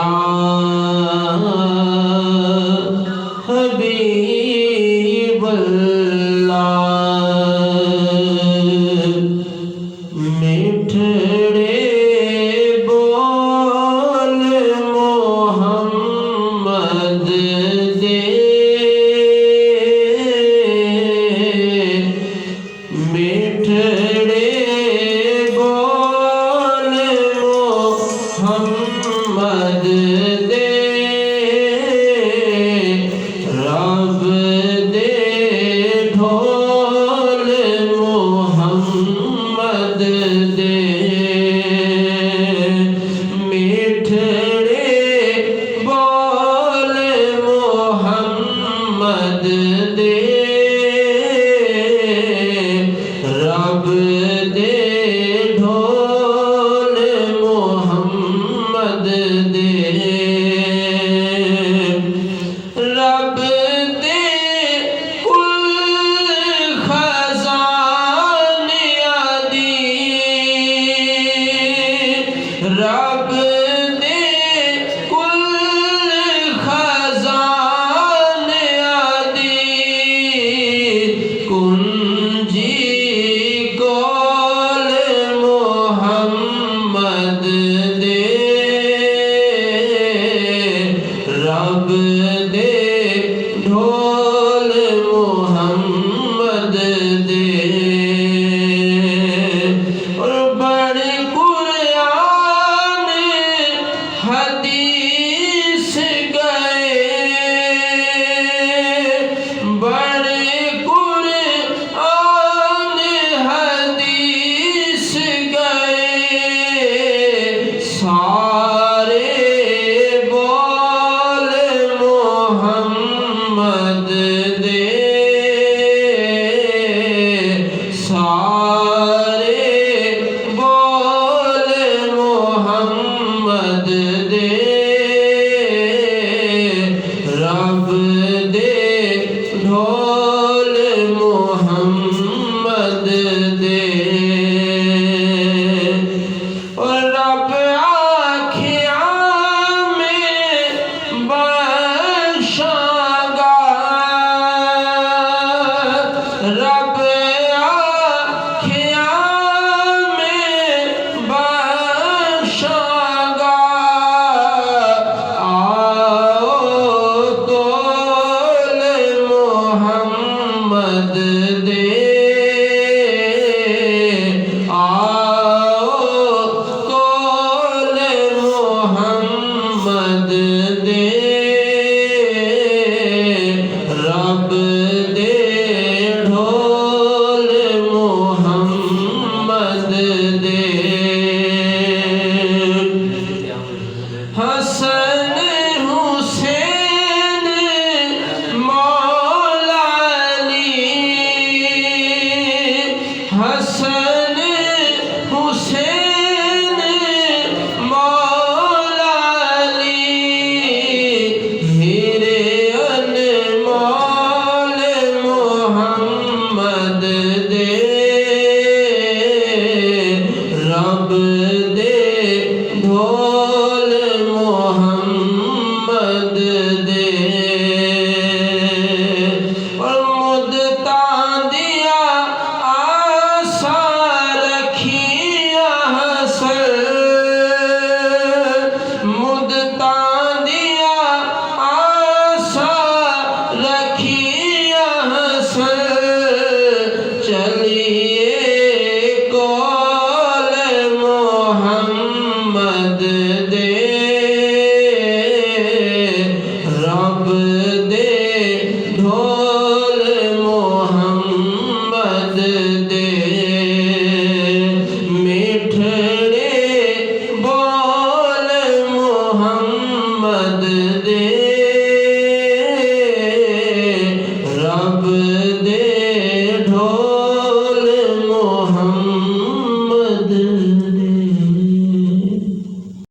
या हबीब अल्लाह मिठड़े बोल मोहम्मद दे मिठड़े बोल मोहम्मद दे रब दे ढोल मोहम्मद दे मिठड़े बोल मोहम्मद दे रब दे ढोल मोहम्मद दे रब दे कुल खजाने आदि रब दे कुल खजाने आदि कुंजी कोल मोहम्मद दे रब दे ढोल मोहम्मद दे और बड़े कुरान हदीस गए बड़े कुरान हदीस गए सारे बोल मोहम्मद दे सारे बोल मोहम्मद दे रब दे ढोल मोहम्मद दे और रब आखियाँ में बख्शेगा रब आखियाँ में बख्शेगा आओ तोल मोहम्मद दे आओ तोल मोहम्मद दे रब दे ढोल मोहम्मद दे हसन